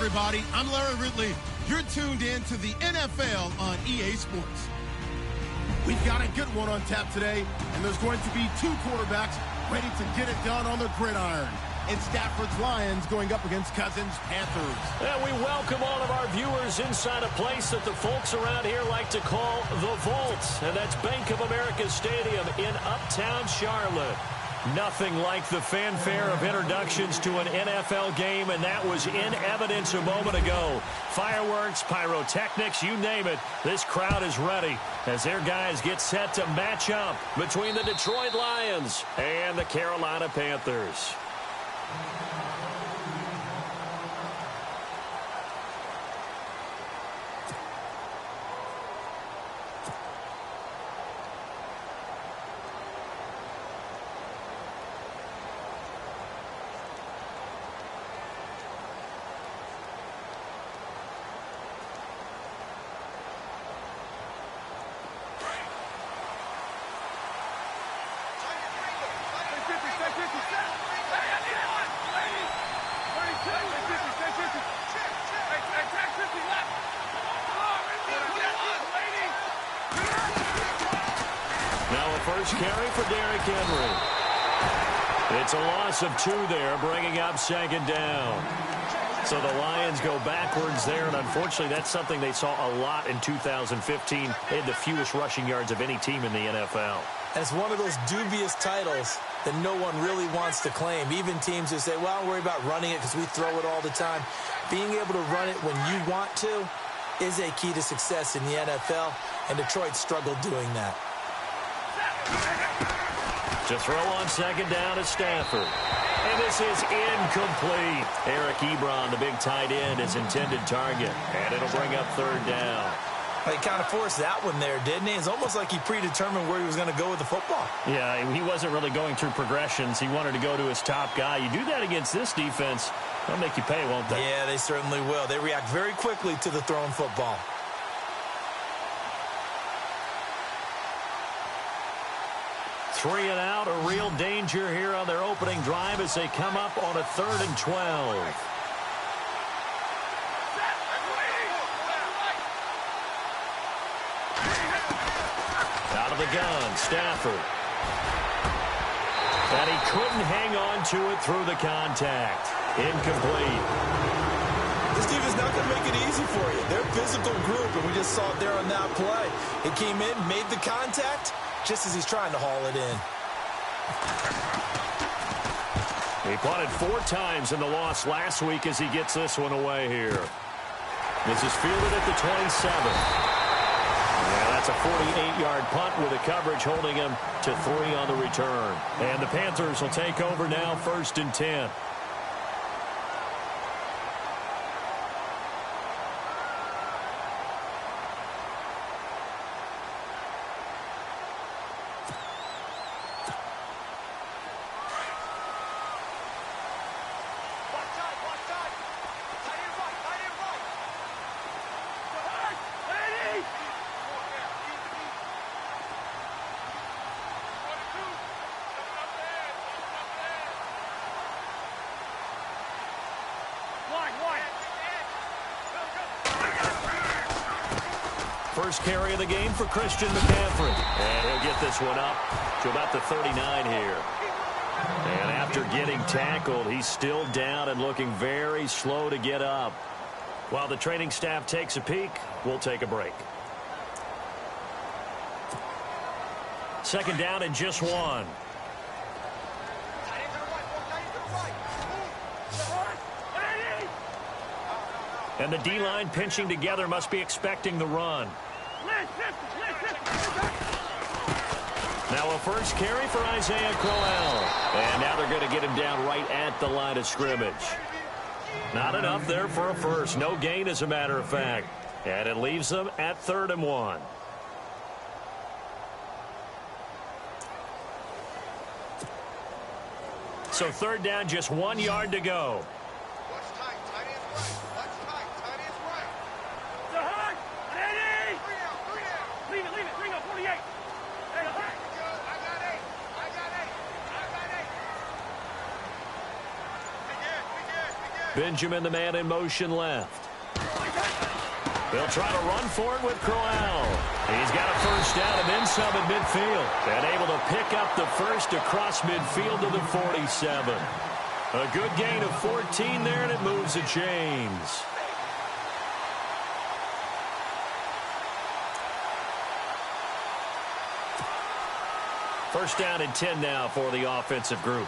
everybody. I'm Larry Ridley. You're tuned in to the NFL on EA Sports. We've got a good one on tap today, and there's going to be two quarterbacks ready to get it done on the gridiron. It's Stafford's Lions going up against Cousins' Panthers. And we welcome all of our viewers inside a place that the folks around here like to call the Vault, and that's Bank of America Stadium in Uptown Charlotte. Nothing like the fanfare of introductions to an NFL game, and that was in evidence a moment ago. Fireworks, pyrotechnics, you name it, this crowd is ready as their guys get set to match up between the Detroit Lions and the Carolina Panthers. First carry for Derrick Henry. It's a loss of 2 there, bringing up second down. So the Lions go backwards there, and unfortunately that's something they saw a lot in 2015. They had the fewest rushing yards of any team in the NFL. And it's one of those dubious titles that no one really wants to claim. Even teams who say, well, don't worry about running it because we throw it all the time. Being able to run it when you want to is a key to success in the NFL, and Detroit struggled doing that. To throw on second down is Stafford. And this is incomplete. Eric Ebron, the big tight end, is intended target. And it'll bring up third down. He kind of forced that one there, didn't he? It's almost like he predetermined where he was going to go with the football. Yeah, he wasn't really going through progressions. He wanted to go to his top guy. You do that against this defense, they'll make you pay, won't they? Yeah, they certainly will. They react very quickly to the thrown football. Three and out, a real danger here on their opening drive as they come up on a 3rd and 12. Out of the gun, Stafford. And he couldn't hang on to it through the contact. Incomplete. This defense not going to make it easy for you. They're a physical group, and we just saw it there on that play. It came in, made the contact, just as he's trying to haul it in. He punted 4 times in the loss last week as he gets this one away here. This is fielded at the 27. Yeah, that's a 48-yard punt with a coverage holding him to 3 on the return. And the Panthers will take over now, 1st and 10. First carry of the game for Christian McCaffrey. And he'll get this one up to about the 39 here. And after getting tackled, he's still down and looking very slow to get up. While the training staff takes a peek, we'll take a break. Second down and just 1. And the D-line pinching together must be expecting the run. Now a first carry for Isaiah Crowell. And now they're going to get him down right at the line of scrimmage. Not enough there for a first. No gain, as a matter of fact. And it leaves them at 3rd and 1. So 3rd down, just 1 yard to go. Benjamin, the man in motion left. They'll try to run for it with Crowell. He's got a first down and then some at midfield. And able to pick up the first across midfield to the 47. A good gain of 14 there, and it moves the chains. First down and 10 now for the offensive group.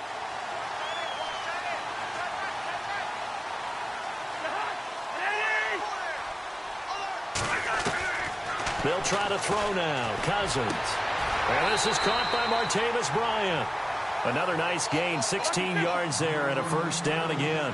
They'll try to throw now. Cousins. And this is caught by Martavis Bryant. Another nice gain, 16 yards there and a first down again.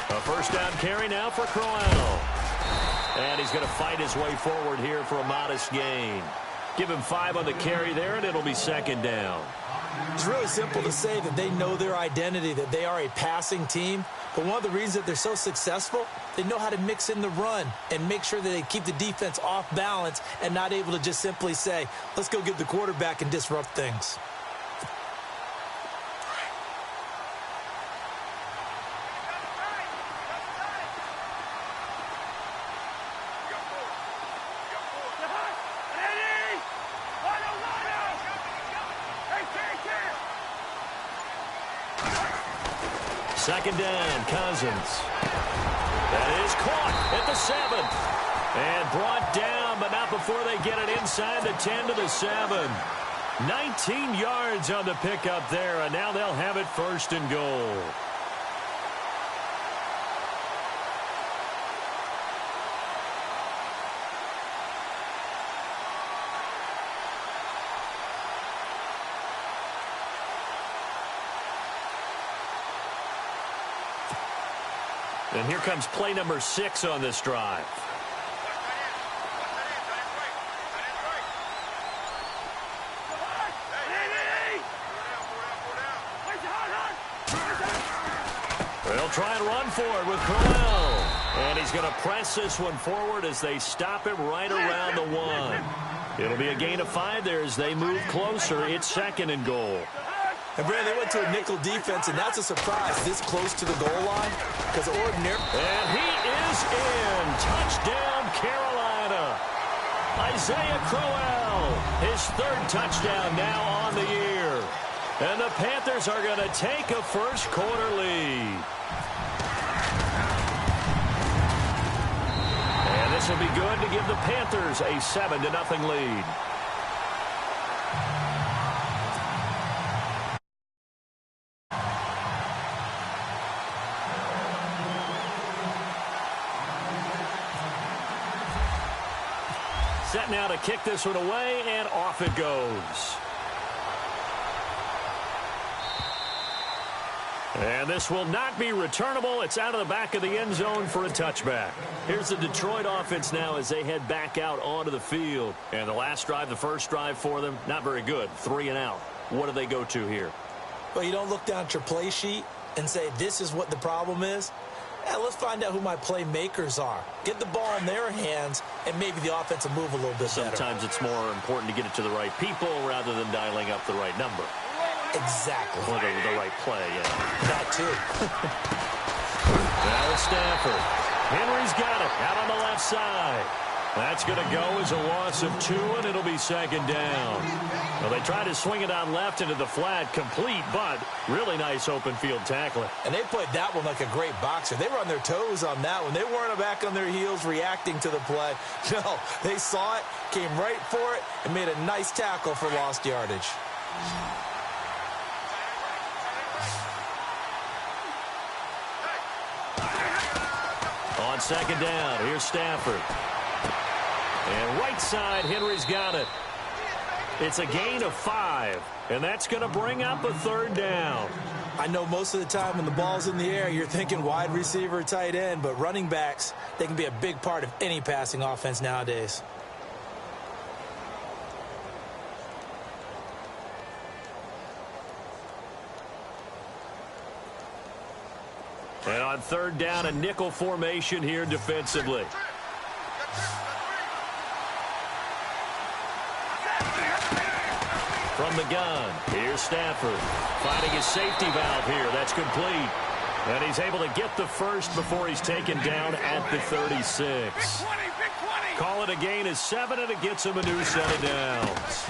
A first down carry now for Crowell. And he's going to fight his way forward here for a modest gain. Give him 5 on the carry there, and it'll be second down. It's really simple to say that they know their identity, that they are a passing team. But one of the reasons that they're so successful, they know how to mix in the run and make sure that they keep the defense off balance and not able to just simply say, let's go get the quarterback and disrupt things. Second down, Cousins. That is caught at the 7. And brought down, but not before they get it inside the 10 to the 7. 19 yards on the pickup there, and now they'll have it first and goal. And here comes play number 6 on this drive. They'll try and run for it with Crowell. And he's going to press this one forward as they stop him right around the 1. It'll be a gain of 5 there as they move closer. It's second and goal. And, Brandon, they went to a nickel defense, and that's a surprise this close to the goal line. Because ordinary. And he is in. Touchdown, Carolina. Isaiah Crowell, his 3rd touchdown now on the year. And the Panthers are going to take a first-quarter lead. And this will be good to give the Panthers a 7-0 lead. Set now to kick this one away, and off it goes. And this will not be returnable. It's out of the back of the end zone for a touchback. Here's the Detroit offense now as they head back out onto the field. And the last drive, the first drive for them, not very good. 3 and out. What do they go to here? Well, you don't look down at your play sheet and say, this is what the problem is. Yeah, let's find out who my playmakers are. Get the ball in their hands, and maybe the offense will move a little bit better. Sometimes it's more important to get it to the right people rather than dialing up the right number. Exactly. Or the right play, yeah. That too. Now it's Stafford. Henry's got it out on the left side. That's going to go as a loss of 2, and it'll be second down. Well, they tried to swing it on left into the flat, complete, but really nice open field tackling. And they played that one like a great boxer. They were on their toes on that one. They weren't back on their heels reacting to the play. No, they saw it, came right for it, and made a nice tackle for lost yardage. On second down, here's Stafford. And right side, Henry's got it. It's a gain of 5, and that's going to bring up a 3rd down. I know most of the time when the ball's in the air, you're thinking wide receiver, tight end, but running backs, they can be a big part of any passing offense nowadays. And on third down, a nickel formation here defensively. From the gun, here's Stafford. Finding his safety valve here. That's complete. And he's able to get the first before he's taken down at the 36. Call it a gain of 7, and it gets him a new set of downs.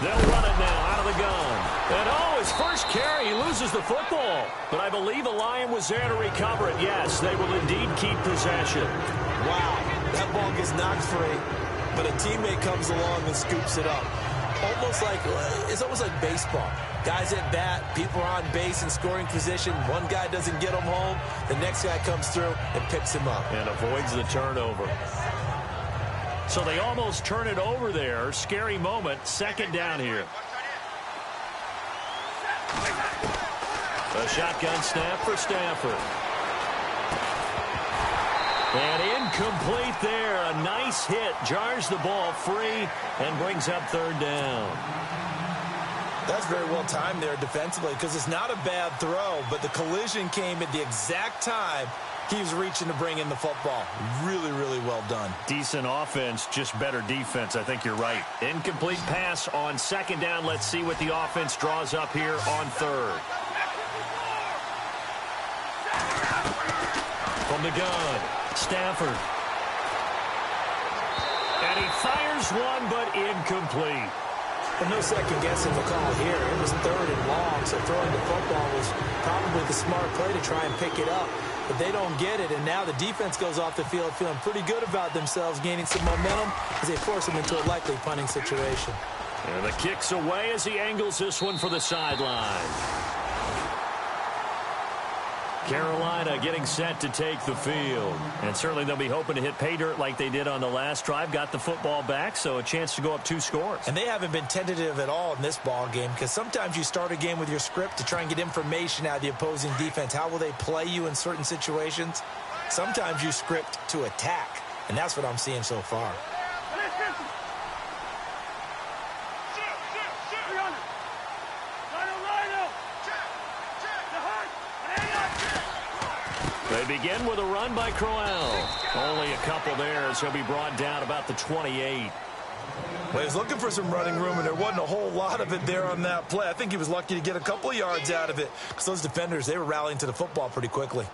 They'll run it now out of the gun. And, his first carry, he loses the football. But I believe a Lion was there to recover it. Yes, they will indeed keep possession. Wow, that ball gets knocked free, but a teammate comes along and scoops it up. It's almost like baseball. Guys at bat, people are on base in scoring position. One guy doesn't get him home. The next guy comes through and picks him up. And avoids the turnover. So they almost turn it over there. Scary moment. Second down here. A shotgun snap for Stafford. And incomplete there. A nice hit. Jars the ball free and brings up third down. That's very well timed there defensively because it's not a bad throw, but the collision came at the exact time he was reaching to bring in the football. Really, really well done. Decent offense, just better defense. I think you're right. Incomplete pass on second down. Let's see what the offense draws up here on third. From the gun, Stafford. And he fires one, but incomplete. Well, no second guessing the call here. It was third and long, so throwing the football was probably the smart play to try and pick it up. But they don't get it, and now the defense goes off the field feeling pretty good about themselves, gaining some momentum as they force them into a likely punting situation. And the kick's away as he angles this one for the sideline. Carolina getting set to take the field. And certainly they'll be hoping to hit pay dirt like they did on the last drive. Got the football back, so a chance to go up 2 scores. And they haven't been tentative at all in this ball game because sometimes you start a game with your script to try and get information out of the opposing defense. How will they play you in certain situations? Sometimes you script to attack, and that's what I'm seeing so far. They begin with a run by Crowell. Only a couple there as he'll be brought down about the 28. Well, he was looking for some running room, and there wasn't a whole lot of it there on that play. I think he was lucky to get a couple of yards out of it because those defenders, they were rallying to the football pretty quickly.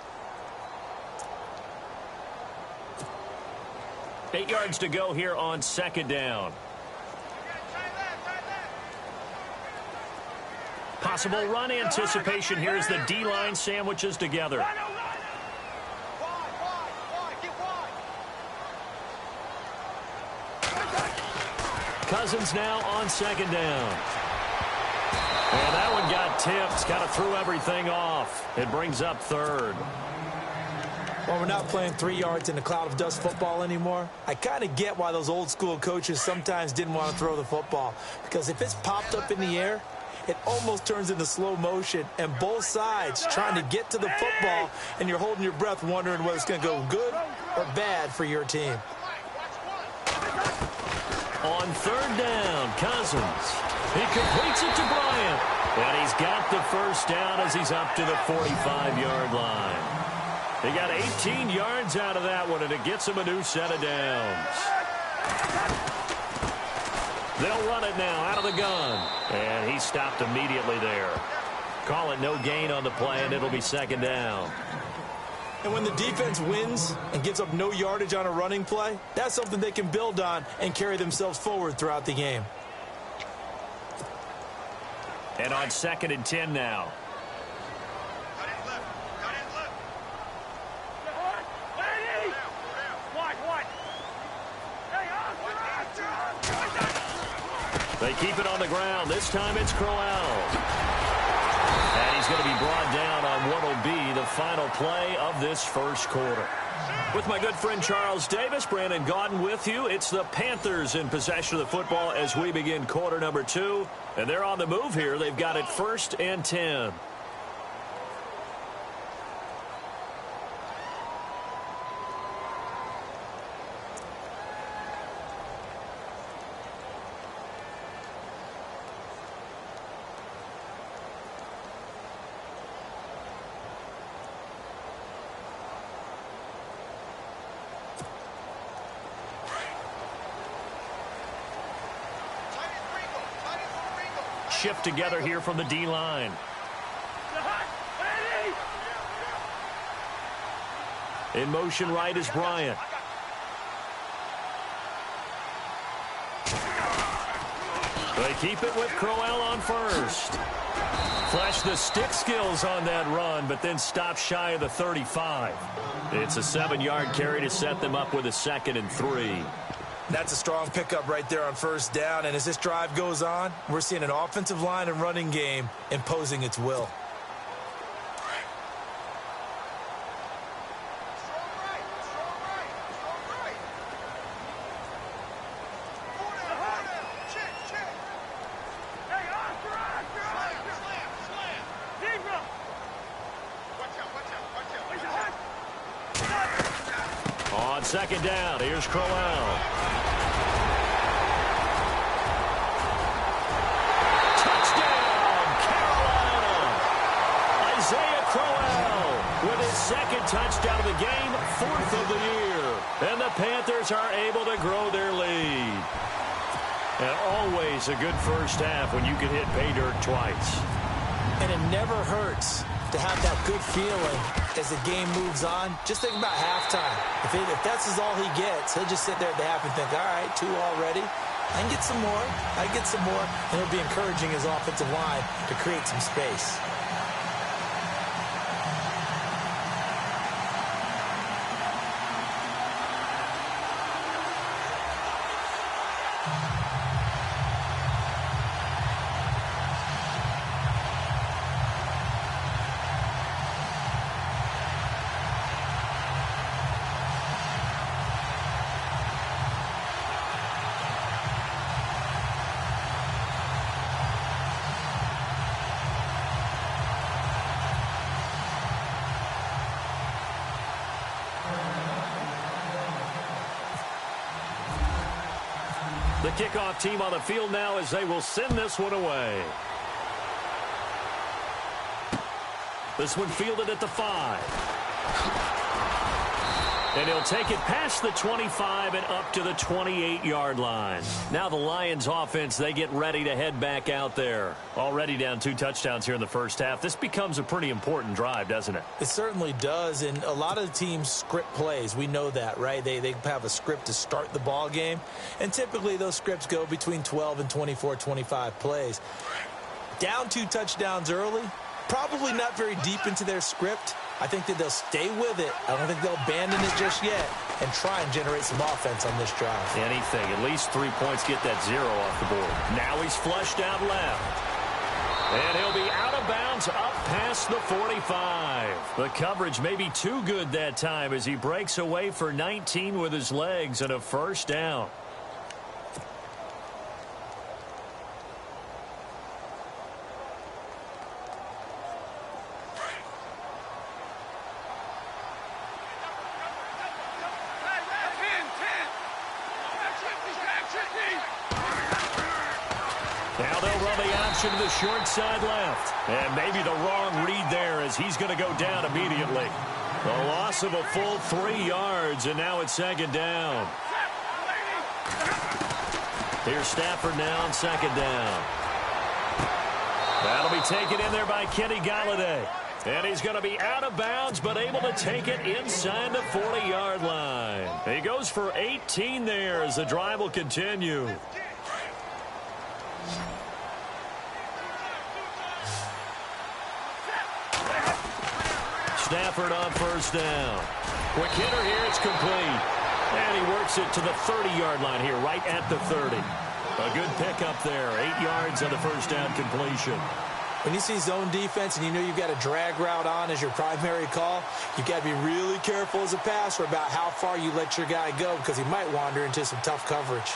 8 yards to go here on second down. Possible run anticipation here as the D-line sandwiches together. Cousins now on second down. And that one got tipped. Kind of threw everything off. It brings up third. Well, we're not playing 3 yards in a cloud of dust football anymore. I kind of get why those old school coaches sometimes didn't want to throw the football. Because if it's popped up in the air, it almost turns into slow motion. And both sides trying to get to the football, and you're holding your breath wondering whether it's going to go good or bad for your team. On third down, Cousins. He completes it to Bryant. And he's got the first down as he's up to the 45-yard line. He got 18 yards out of that one, and it gets him a new set of downs. They'll run it now out of the gun. And he stopped immediately there. Call it no gain on the play, and it'll be second down. And when the defense wins and gives up no yardage on a running play, that's something they can build on and carry themselves forward throughout the game. And on second and 10 now. They keep it on the ground. This time it's Crowell. And he's going to be brought down on what will be the final play of this first quarter. With my good friend Charles Davis, Brandon Gaudin with you. It's the Panthers in possession of the football as we begin quarter number 2. And they're on the move here. They've got it 1st and 10. shift together here from the D-line. In motion right is Bryant. They keep it with Crowell on first. Flash the stick skills on that run, but then stop shy of the 35. It's a 7-yard carry to set them up with a 2nd and 3. That's a strong pickup right there on first down. And as this drive goes on, we're seeing an offensive line and running game imposing its will. On 2nd down, here's Crowell. Touchdown, Carolina! Isaiah Crowell with his 2nd touchdown of the game, 4th of the year. And the Panthers are able to grow their lead. And always a good first half when you can hit pay dirt twice. And it never hurts to have that good feeling as the game moves on. Just think about halftime. If that's all he gets, he'll just sit there at the half and think, all right, 2 already. I can get some more. I can get some more. And he'll be encouraging his offensive line to create some space. The kickoff team on the field now as they will send this one away. This one fielded at the 5. And he'll take it past the 25 and up to the 28-yard line. Now the Lions offense, they get ready to head back out there. Already down 2 touchdowns here in the first half. This becomes a pretty important drive, doesn't it? It certainly does, and a lot of the teams script plays. We know that, right? They have a script to start the ball game, and typically those scripts go between 12 and 24, 25 plays. Down 2 touchdowns early, probably not very deep into their script. I think that they'll stay with it. I don't think they'll abandon it just yet and try and generate some offense on this drive. Anything. At least 3 points, get that 0 off the board. Now he's flushed out left. And he'll be out of bounds up past the 45. The coverage may be too good that time as he breaks away for 19 with his legs and a first down. Now they'll run the option to the short side left. And maybe the wrong read there as he's going to go down immediately. A loss of a full 3 yards, and now it's 2nd down. Here's Stafford now on 2nd down. That'll be taken in there by Kenny Galladay. And he's going to be out of bounds, but able to take it inside the 40-yard line. He goes for 18 there as the drive will continue. Stafford on first down. Quick hitter here, it's complete. And he works it to the 30-yard line here, right at the 30. A good pickup there, 8 yards on the first down completion. When you see zone defense and you know you've got a drag route on as your primary call, you've got to be really careful as a passer about how far you let your guy go because he might wander into some tough coverage.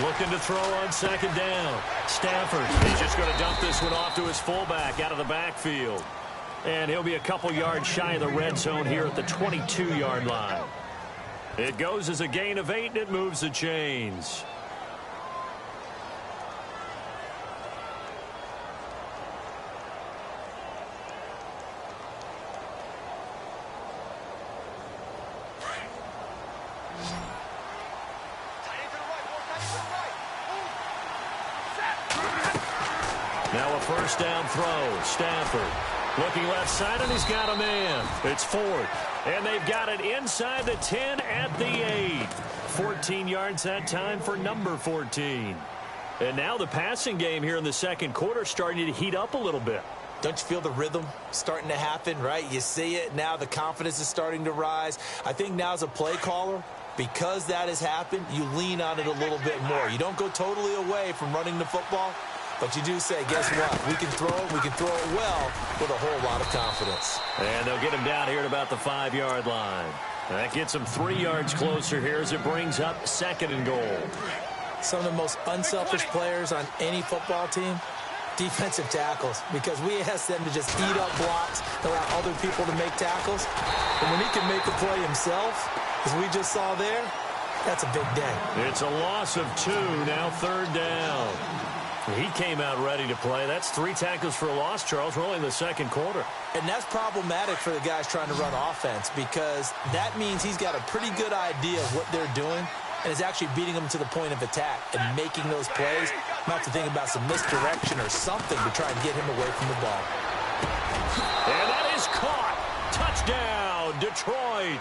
Looking to throw on 2nd down. Stafford, he's just going to dump this one off to his fullback out of the backfield. And he'll be a couple yards shy of the red zone here at the 22-yard line. It goes as a gain of 8, and it moves the chains. Now a first down throw. Stafford looking left side, and he's got a man. It's fourth. And they've got it inside the 10 at the 8. 14 yards that time for number 14. And now the passing game here in the second quarter starting to heat up a little bit. Don't you feel the rhythm starting to happen, right? You see it. Now the confidence is starting to rise. I think now as a play caller, because that has happened, you lean on it a little bit more. You don't go totally away from running the football, but you do say, guess what? We can throw it. We can throw it well with a whole lot of confidence. And they'll get him down here at about the 5-yard line. And that gets him 3 yards closer here as it brings up second and goal. Some of the most unselfish players on any football team, defensive tackles, because we ask them to just eat up blocks, allow other people to make tackles. And when he can make the play himself, as we just saw there, that's a big day. It's a loss of 2, now third down. He came out ready to play. That's 3 tackles for a loss, Charles. We're only in the second quarter. And that's problematic for the guys trying to run offense because that means he's got a pretty good idea of what they're doing and is actually beating them to the point of attack and making those plays. Might have to think about some misdirection or something to try and get him away from the ball. And that is caught. Touchdown, Detroit.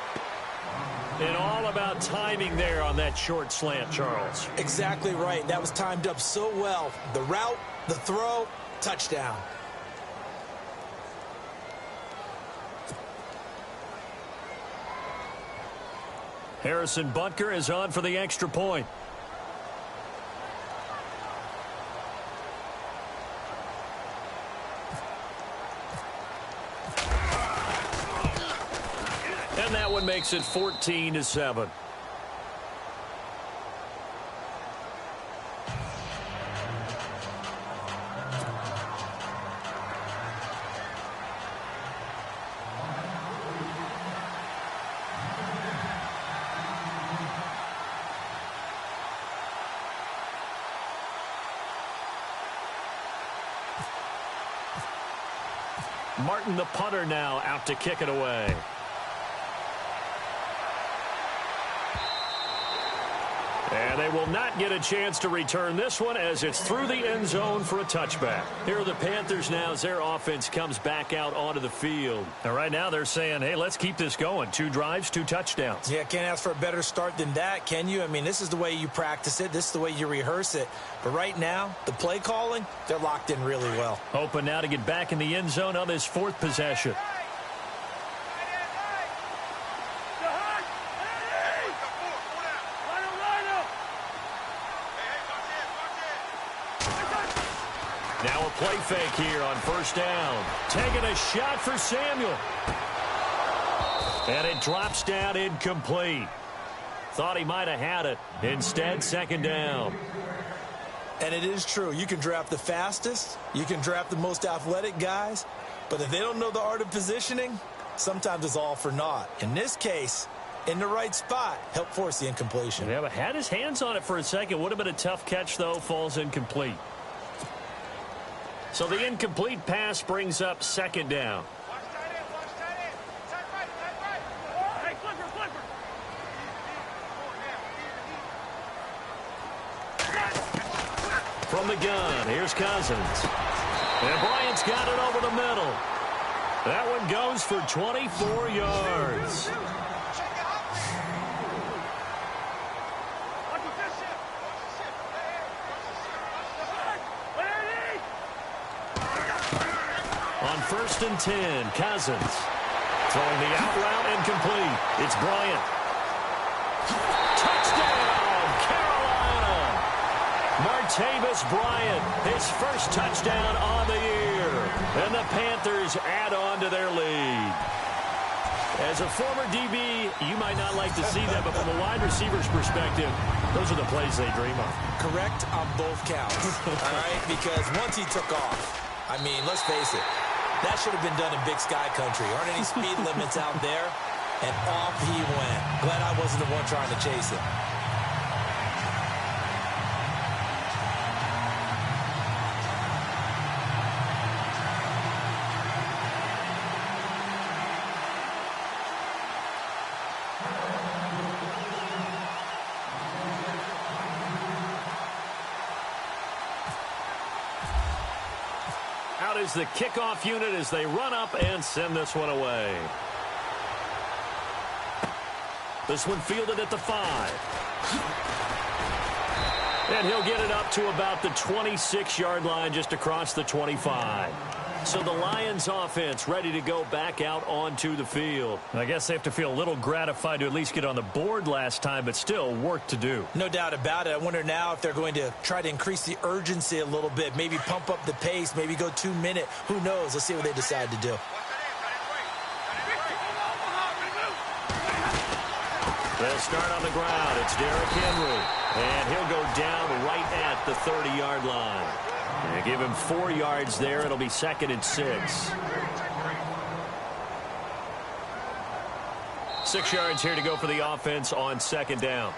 And all about timing there on that short slant, Charles. Exactly right. That was timed up so well. The route, the throw, touchdown. Harrison Butker is on for the extra point. And that one makes it 14-7. Martin, the punter, now out to kick it away. And they will not get a chance to return this one as it's through the end zone for a touchback. Here are the Panthers now as their offense comes back out onto the field. And right now they're saying, hey, let's keep this going. 2 drives, 2 touchdowns. Yeah, can't ask for a better start than that, can you? I mean, this is the way you practice it. This is the way you rehearse it. But right now, the play calling, they're locked in really well. Hoping now to get back in the end zone on this 4th possession. Now a play fake here on first down. Taking a shot for Samuel. And it drops down incomplete. Thought he might have had it. Instead, second down. And it is true. You can draft the fastest. You can draft the most athletic guys. But if they don't know the art of positioning, sometimes it's all for naught. In this case, in the right spot, helped force the incompletion. Yeah, but had his hands on it for a second. Would have been a tough catch, though. Falls incomplete. So the incomplete pass brings up second down. From the gun, here's Cousins. And Bryant's got it over the middle. That one goes for 24 yards. On 1st and 10, Cousins. Throwing the out route incomplete. It's Bryant. Touchdown, Carolina! Martavis Bryant, his first touchdown on the year. And the Panthers add on to their lead. As a former DB, you might not like to see that, but from a wide receiver's perspective, those are the plays they dream of. Correct on both counts, all right? Because once he took off, I mean, let's face it, that should have been done in Big Sky Country. Aren't any speed limits out there? And off he went. Glad I wasn't the one trying to chase it. out is the kickoff unit as they run up and send this one away. This one fielded at the 5. And he'll get it up to about the 26-yard line, just across the 25. So the Lions offense ready to go back out onto the field. I guess they have to feel a little gratified to at least get on the board last time, but still work to do. No doubt about it. I wonder now if they're going to try to increase the urgency a little bit, maybe pump up the pace, maybe go 2-minute. Who knows? Let's see what they decide to do. They'll start on the ground. It's Derrick Henry. And he'll go down right at the 30-yard line. And give him 4 yards there. It'll be 2nd and 6. 6 yards here to go for the offense on 2nd down.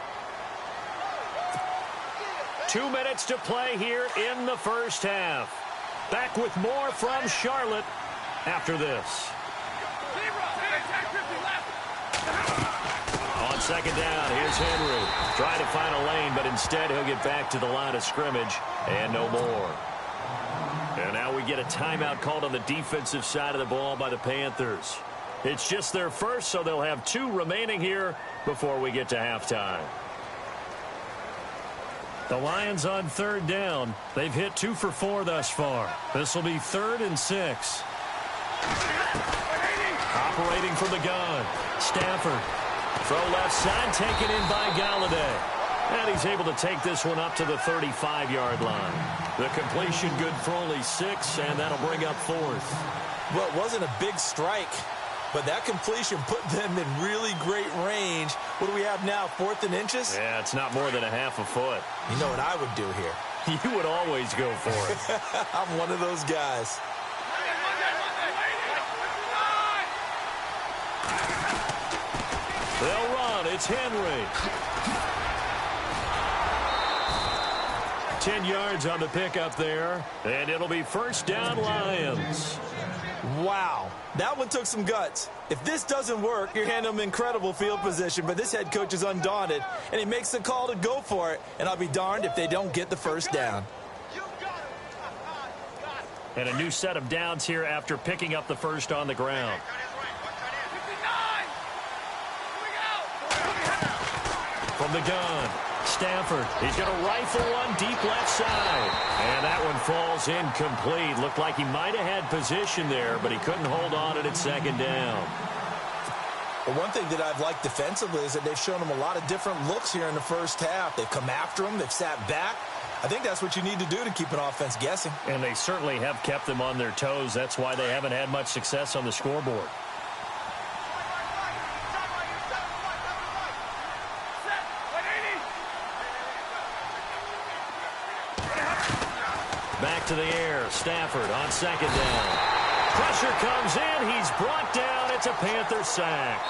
2 minutes to play here in the first half. Back with more from Charlotte after this. On 2nd down, here's Henry. Trying to find a lane, but instead he'll get back to the line of scrimmage and no more. And now we get a timeout called on the defensive side of the ball by the Panthers. It's just their first, so they'll have 2 remaining here before we get to halftime. The Lions on 3rd down. They've hit 2 for 4 thus far. This will be 3rd and 6. Operating from the gun, Stafford. Throw left side, taken in by Galladay. And he's able to take this one up to the 35-yard line. The completion good for only 6, and that'll bring up 4th. Well, it wasn't a big strike, but that completion put them in really great range. What do we have now, 4th and inches? Yeah, it's not more than a half a foot. You know what I would do here? You would always go for it. I'm one of those guys. They'll run. It's Henry. 10 yards on the pickup there. And it'll be 1st down, Lions. Wow. That one took some guts. If this doesn't work, you're handing them incredible field position. But this head coach is undaunted, and he makes the call to go for it. And I'll be darned if they don't get the 1st down. And a new set of downs here after picking up the 1st on the ground. From the gun, Stafford. He's going to rifle one deep left side. And that one falls incomplete. Looked like he might have had position there, but he couldn't hold on it at 2nd down. Well, one thing that I've liked defensively is that they've shown him a lot of different looks here in the first half. They've come after him. They've sat back. I think that's what you need to do to keep an offense guessing. And they certainly have kept them on their toes. That's why they haven't had much success on the scoreboard. Back to the air. Stafford on 2nd down. Pressure comes in. He's brought down. It's a Panther sack.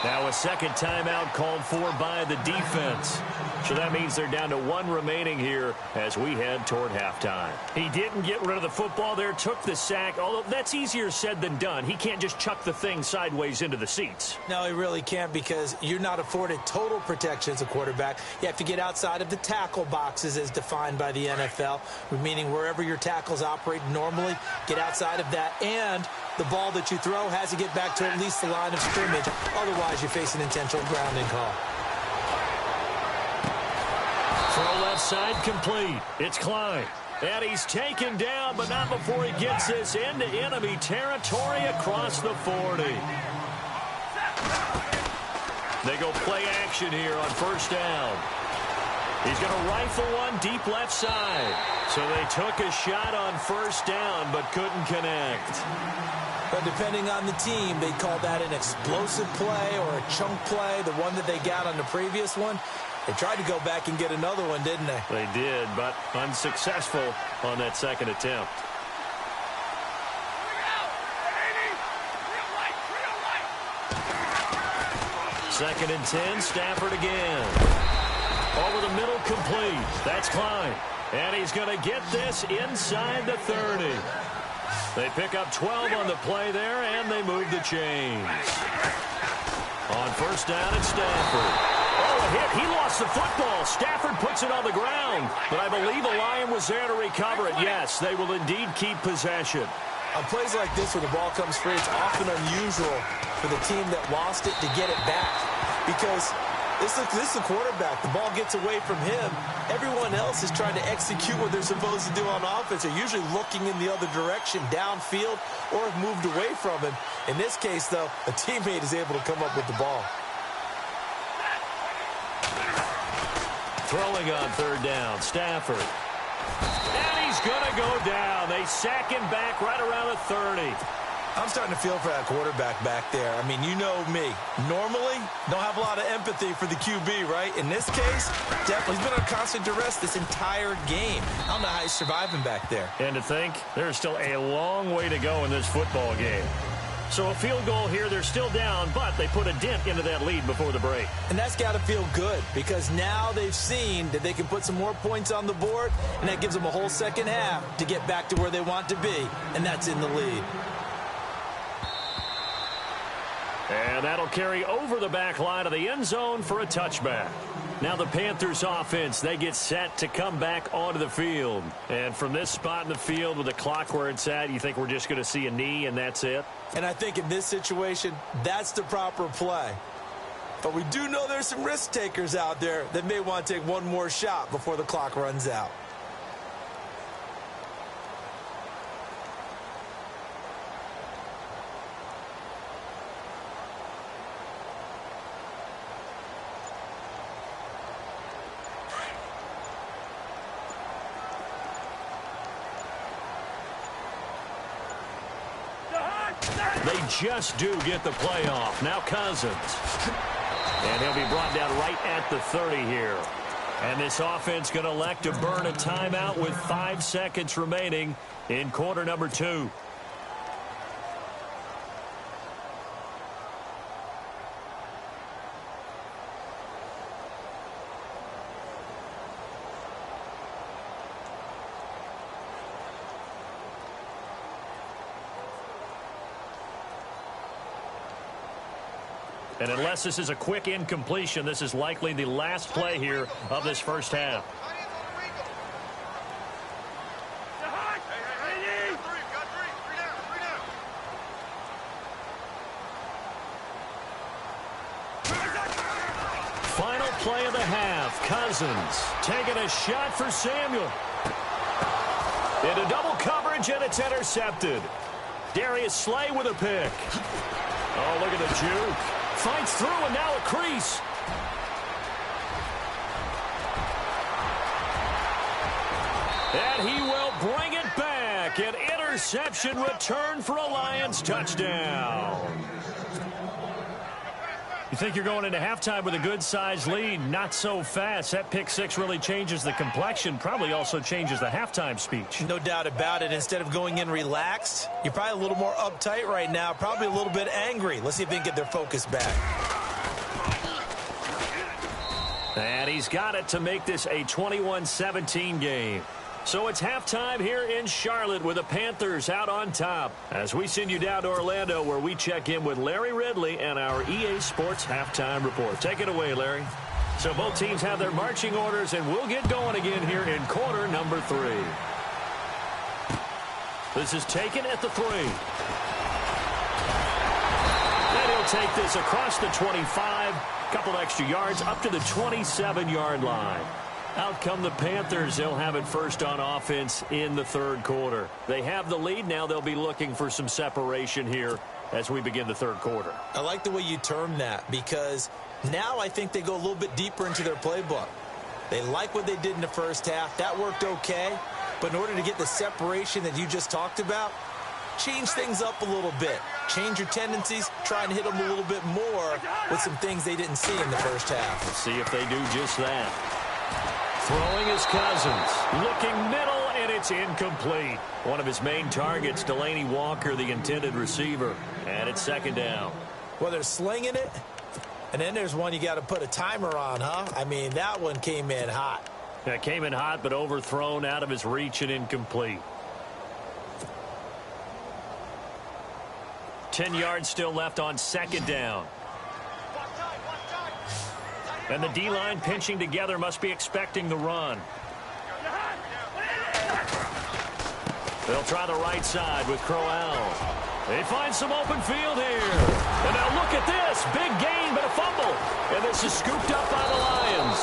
Now a 2nd timeout called for by the defense. So that means they're down to 1 remaining here as we head toward halftime. He didn't get rid of the football there, took the sack, although that's easier said than done. He can't just chuck the thing sideways into the seats. No, he really can't, because you're not afforded total protection as a quarterback. You have to get outside of the tackle boxes as defined by the NFL, meaning wherever your tackles operate normally, get outside of that, and the ball that you throw has to get back to at least the line of scrimmage. Otherwise, you face an intentional grounding call. Throw left side complete. It's Klein. And he's taken down, but not before he gets this into enemy territory across the 40. They go play action here on 1st down. He's going to rifle one deep left side. So they took a shot on 1st down, but couldn't connect. But depending on the team, they call that an explosive play or a chunk play, the one that they got on the previous one. They tried to go back and get another one, didn't they? They did, but unsuccessful on that 2nd attempt. Second and 10, Stafford again. Over the middle, complete. That's Klein. And he's going to get this inside the 30. They pick up 12 on the play there, and they move the chains. On 1st down, it's Stafford. Oh, a hit. He lost the football. Stafford puts it on the ground. But I believe a Lion was there to recover it. Yes, they will indeed keep possession. On plays like this where the ball comes free, it's often unusual for the team that lost it to get it back. Because this is the quarterback. The ball gets away from him. Everyone else is trying to execute what they're supposed to do on offense. They're usually looking in the other direction, downfield, or have moved away from him. In this case, though, a teammate is able to come up with the ball. Throwing on third down, Stafford. And he's going to go down. They sack him back right around the 30. I'm starting to feel for that quarterback back there. I mean, you know me. Normally, don't have a lot of empathy for the QB, right? In this case, definitely he's been on constant duress this entire game. I don't know how he's surviving back there. And to think, there's still a long way to go in this football game. So a field goal here, they're still down, but they put a dent into that lead before the break. And that's got to feel good because now they've seen that they can put some more points on the board, and that gives them a whole second half to get back to where they want to be, and that's in the lead. And that'll carry over the back line of the end zone for a touchback. Now the Panthers offense, they get set to come back onto the field. And from this spot in the field with the clock where it's at, you think we're just going to see a knee and that's it? And I think in this situation, that's the proper play. But we do know there's some risk takers out there that may want to take one more shot before the clock runs out. They just do get the playoff. Now Cousins. And he'll be brought down right at the 30 here. And this offense going to elect to burn a timeout with 5 seconds remaining in quarter number 2. And unless this is a quick incompletion, this is likely the last play here of this first half. Final play of the half. Cousins taking a shot for Samuel. Into double coverage, and it's intercepted. Darius Slay with a pick. Oh, look at the juke. Fights through, and now a crease. And he will bring it back. An interception return for a Lions touchdown. You think you're going into halftime with a good-sized lead. Not so fast. That pick six really changes the complexion. Probably also changes the halftime speech. No doubt about it. Instead of going in relaxed, you're probably a little more uptight right now. Probably a little bit angry. Let's see if they can get their focus back. And he's got it to make this a 21-17 game. So it's halftime here in Charlotte with the Panthers out on top. As we send you down to Orlando where we check in with Larry Ridley and our EA Sports Halftime Report. Take it away, Larry. So both teams have their marching orders, and we'll get going again here in quarter number 3. This is taken at the 3. And he'll take this across the 25. Couple extra yards up to the 27-yard line. Out come the Panthers. They'll have it first on offense in the third quarter. They have the lead. Now they'll be looking for some separation here as we begin the third quarter. I like the way you term that because now I think they go a little bit deeper into their playbook. They like what they did in the first half. That worked okay. But in order to get the separation that you just talked about, change things up a little bit. Change your tendencies. Try and hit them a little bit more with some things they didn't see in the first half. Let's see if they do just that. Throwing is Cousins. Looking middle, and it's incomplete. One of his main targets, Delaney Walker, the intended receiver. And it's second down. Well, they're slinging it. And then there's one you got to put a timer on, huh? I mean, that one came in hot. Yeah, came in hot, but overthrown, out of his reach, and incomplete. 10 yards still left on second down. And the D-line pinching together, must be expecting the run. They'll try the right side with Crowell. They find some open field here. And now look at this. Big gain, but a fumble. And this is scooped up by the Lions.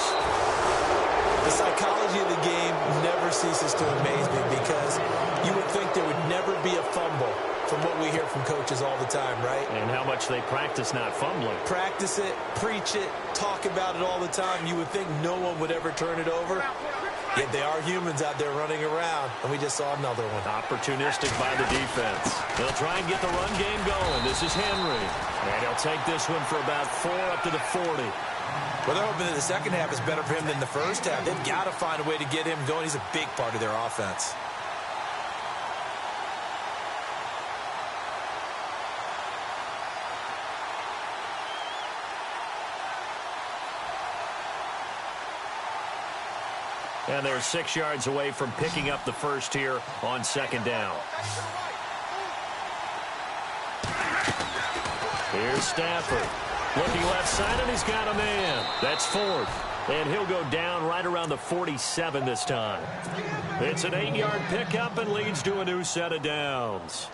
The psychology of the game never ceases to amaze me because you would think there would never be a fumble from what we hear from coaches all the time, right? And how much they practice not fumbling. Practice it, preach it, talk about it all the time. You would think no one would ever turn it over. Yet they are humans out there running around, and we just saw another one. Opportunistic by the defense. They'll try and get the run game going. This is Henry. And he'll take this one for about 4 up to the 40. Well, they're hoping that the second half is better for him than the first half. They've got to find a way to get him going. He's a big part of their offense. And they're 6 yards away from picking up the first here on second down. Here's Stafford. Looking left side, and he's got a man. That's fourth. And he'll go down right around the 47 this time. It's an 8-yard pickup and leads to a new set of downs.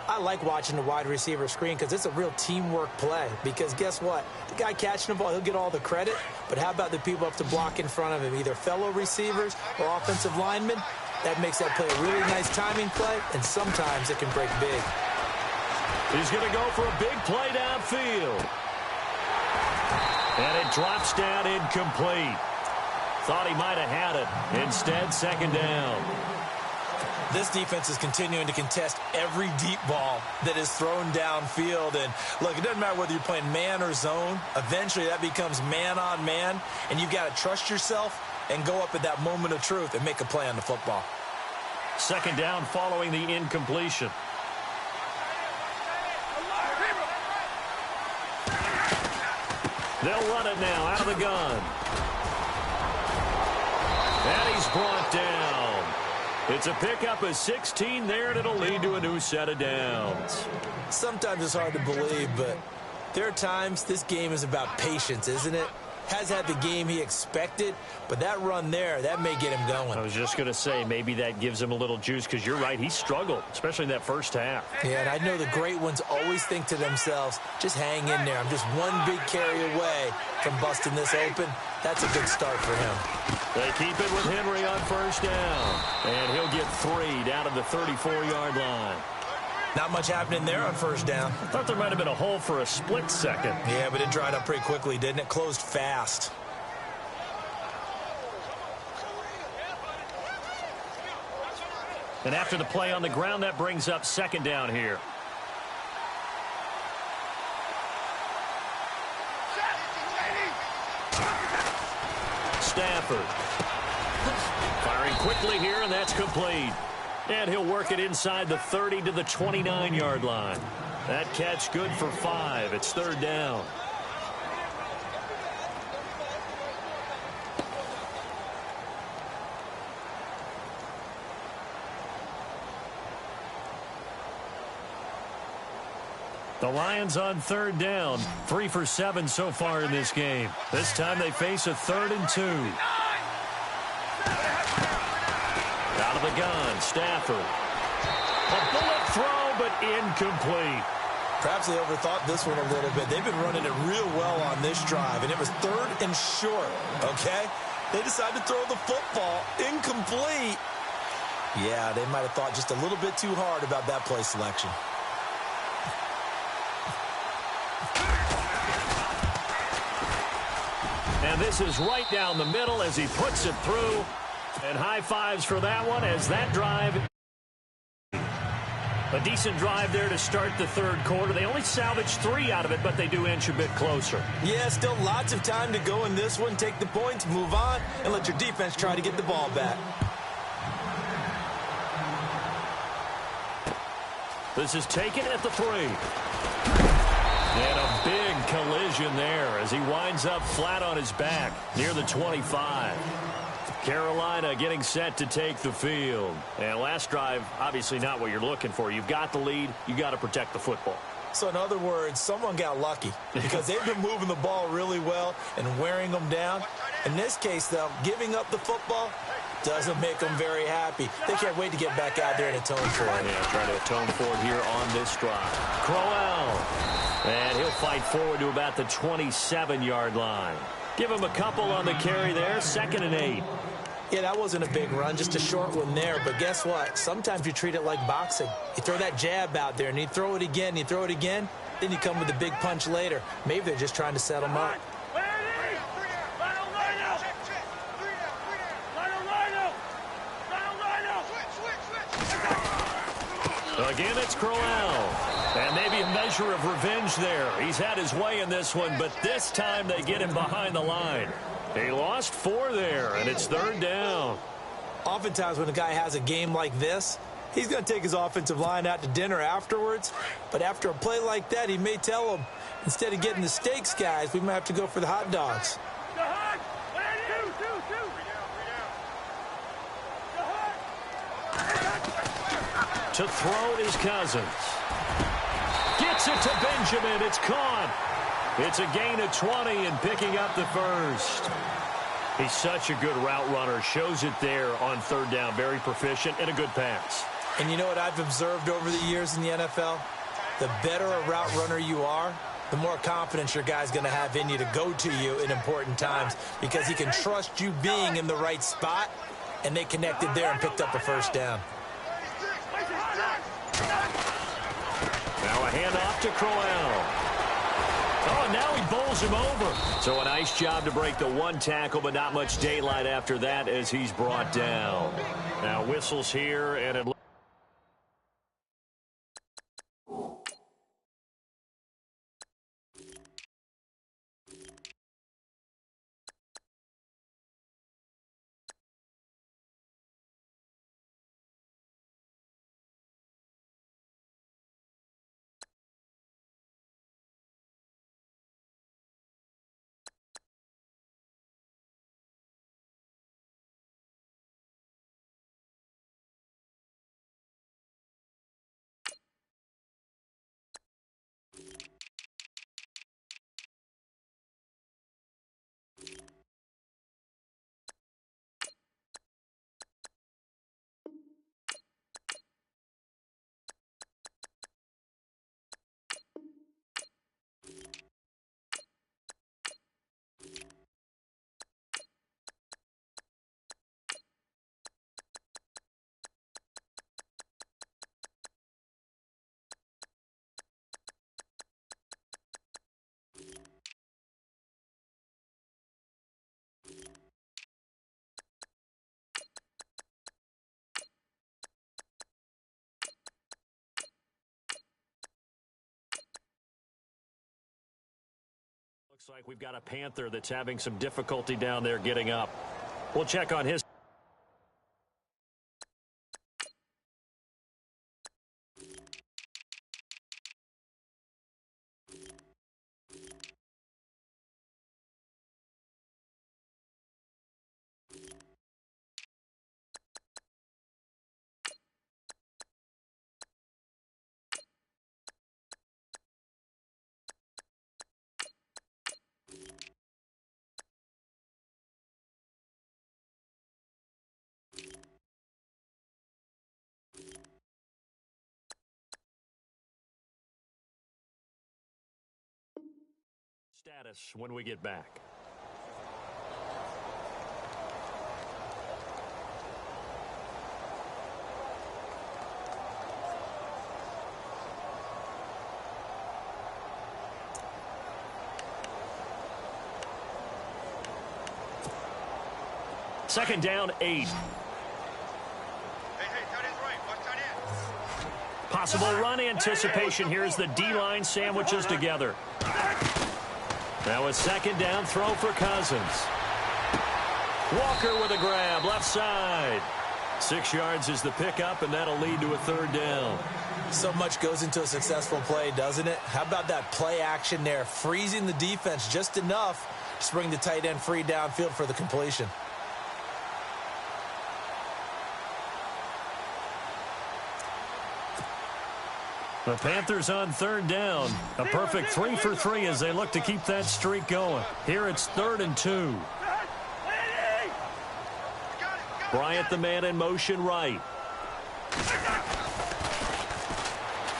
I like watching the wide receiver screen because it's a real teamwork play. Because guess what? The guy catching the ball, he'll get all the credit. But how about the people up to block in front of him, either fellow receivers or offensive linemen? That makes that play a really nice timing play, and sometimes it can break big. He's going to go for a big play downfield. And it drops down incomplete. Thought he might have had it. Instead, second down. This defense is continuing to contest every deep ball that is thrown downfield. And, look, it doesn't matter whether you're playing man or zone. Eventually, that becomes man-on-man, and you've got to trust yourself and go up at that moment of truth and make a play on the football. Second down following the incompletion. They'll run it now out of the gun. And he's brought down. It's a pickup of 16 there, and it'll lead to a new set of downs. Sometimes it's hard to believe, but there are times this game is about patience, isn't it? Has had the game he expected, but that run there, that may get him going. I was just going to say, maybe that gives him a little juice, because you're right, he struggled, especially in that first half. Yeah, and I know the great ones always think to themselves, just hang in there. I'm just one big carry away from busting this open. That's a good start for him. They keep it with Henry on first down, and he'll get 3 down to the 34-yard line. Not much happening there on first down. I thought there might have been a hole for a split second. Yeah, but it dried up pretty quickly, didn't it? Closed fast. And after the play on the ground, that brings up second down here. Stafford. Firing quickly here, and that's complete. And he'll work it inside the 30 to the 29-yard line. That catch good for 5. It's third down. The Lions on third down. 3 for 7 so far in this game. This time they face a 3rd and 2. Out of the gun, Stafford. A bullet throw, but incomplete. Perhaps they overthought this one a little bit. They've been running it real well on this drive, and it was 3rd and short, okay? They decided to throw the football incomplete. Yeah, they might have thought just a little bit too hard about that play selection. And this is right down the middle as he puts it through. And high fives for that one as that drive. A decent drive there to start the third quarter. They only salvaged 3 out of it, but they do inch a bit closer. Yeah, still lots of time to go in this one. Take the points, move on, and let your defense try to get the ball back. This is taken at the 3. And a big collision there as he winds up flat on his back near the 25. Carolina getting set to take the field. And last drive, obviously not what you're looking for. You've got the lead. You got to protect the football. So in other words, someone got lucky because they've been moving the ball really well and wearing them down. In this case, though, giving up the football, Doesn't make them very happy. They can't wait to get back out there and atone for it. Yeah, trying to atone for it here on this drive. Crowell. And he'll fight forward to about the 27-yard line. Give him a couple on the carry there. 2nd and 8. Yeah, that wasn't a big run, just a short one there. But guess what? Sometimes you treat it like boxing. You throw that jab out there, and you throw it again, you throw it again, then you come with a big punch later. Maybe they're just trying to set him up. Again, it's Crowell. And maybe a measure of revenge there. He's had his way in this one, but this time they get him behind the line. He lost 4 there, and it's 3rd down. Oftentimes when a guy has a game like this, he's going to take his offensive line out to dinner afterwards. But after a play like that, he may tell them, instead of getting the steaks, guys, we might have to go for the hot dogs. To throw is Cousins. Gets it to Benjamin. It's caught. It's a gain of 20 and picking up the first. He's such a good route runner. Shows it there on 3rd down. Very proficient and a good pass. And you know what I've observed over the years in the NFL? The better a route runner you are, the more confidence your guy's going to have in you to go to you in important times because he can trust you being in the right spot, and they connected there and picked up the first down. Now a handoff to Crowell. Oh, and now he bowls him over. So a nice job to break the 1 tackle, but not much daylight after that as he's brought down. Now whistles here, and it looks like we've got a Panther that's having some difficulty down there getting up. We'll check on his. Status when we get back. Second down, 8. Possible run anticipation here as the D-line sandwiches together. Now a second down throw for Cousins. Walker with a grab, left side. 6 yards is the pickup, and that'll lead to a third down. So much goes into a successful play, doesn't it? How about that play action there? Freezing the defense just enough to bring the tight end free downfield for the completion. The Panthers on third down. A perfect 3 for 3 as they look to keep that streak going. Here it's 3rd and 2. Bryant, the man in motion right.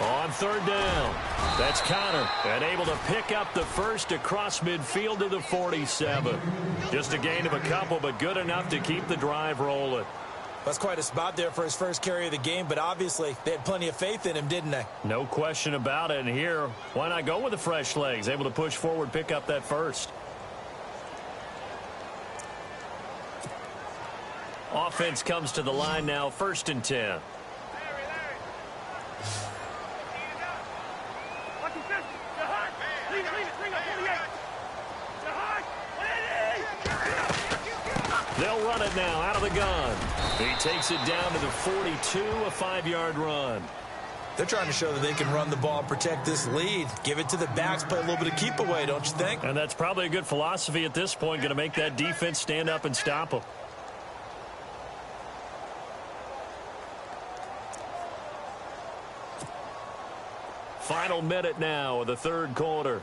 On third down, that's Connor, and able to pick up the first across midfield to the 47. Just a gain of a couple, but good enough to keep the drive rolling. That's quite a spot there for his first carry of the game, but obviously they had plenty of faith in him, didn't they? No question about it. And here, why not go with the fresh legs? Able to push forward, pick up that first. Offense comes to the line now, 1st and 10. They'll run it now out of the gun. He takes it down to the 42, a 5-yard run. They're trying to show that they can run the ball, protect this lead. Give it to the backs, play a little bit of keep away, don't you think? And that's probably a good philosophy at this point, going to make that defense stand up and stop them. Final minute now of the 3rd quarter.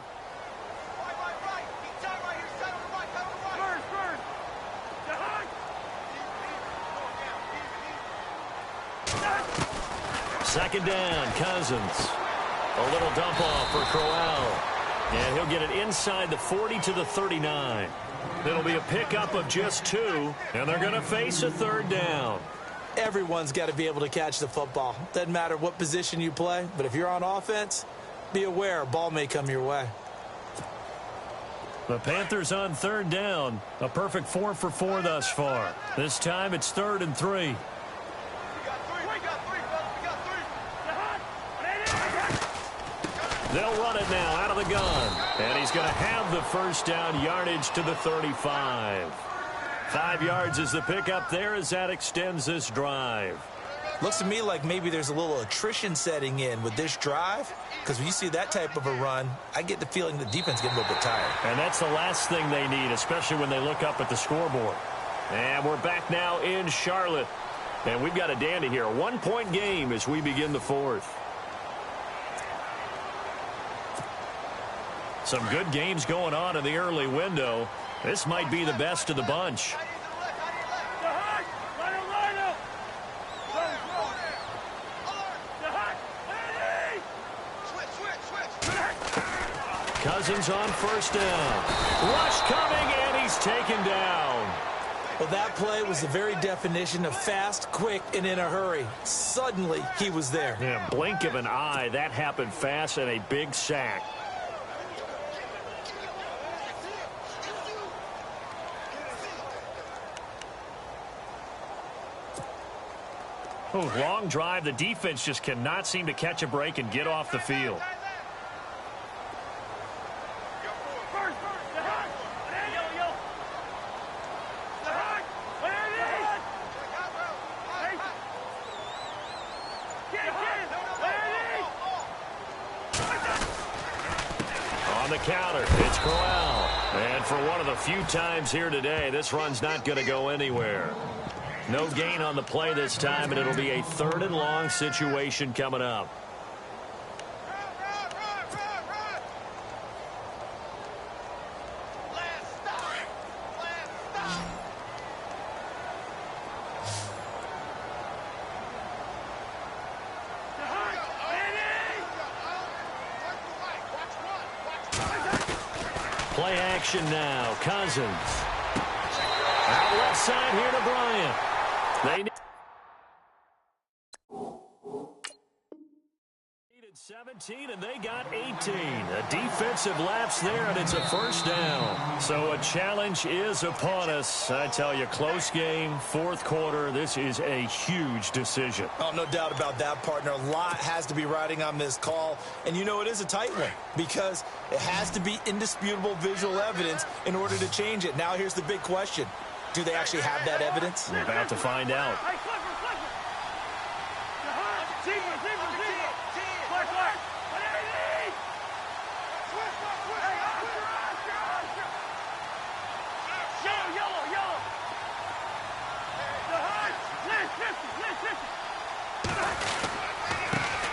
Second down, Cousins. A little dump off for Crowell. And he'll get it inside the 40 to the 39. It'll be a pickup of just 2, and they're going to face a 3rd down. Everyone's got to be able to catch the football. Doesn't matter what position you play, but if you're on offense, be aware a ball may come your way. The Panthers on 3rd down. A perfect 4 for 4 thus far. This time it's 3rd and 3. They'll run it now out of the gun. And he's going to have the first down, yardage to the 35. 5 yards is the pickup there as that extends this drive. Looks to me like maybe there's a little attrition setting in with this drive, because when you see that type of a run, I get the feeling the defense gets a little bit tired. And that's the last thing they need, especially when they look up at the scoreboard. And we're back now in Charlotte. And we've got a dandy here. A 1-point game as we begin the 4th. Some good games going on in the early window. This might be the best of the bunch. Cousins on 1st down. Rush coming, and he's taken down. Well, that play was the very definition of fast, quick, and in a hurry. Suddenly, he was there. Yeah, blink of an eye. That happened fast, and a big sack. Oh, long drive. The defense just cannot seem to catch a break and get off the field. On the counter, it's Crowell. And for one of the few times here today, this run's not going to go anywhere. No gain on the play this time, and it'll be a 3rd and long situation coming up. Play action now. Cousins. Out left side here to Bryant. They needed 17, and they got 18. A defensive lapse there, and it's a 1st down. So a challenge is upon us. I tell you, close game, 4th quarter. This is a huge decision. Oh, no doubt about that, partner. A lot has to be riding on this call. And you know it is a tight one because it has to be indisputable visual evidence in order to change it. Now here's the big question. Do they actually have that evidence? We're about to find out.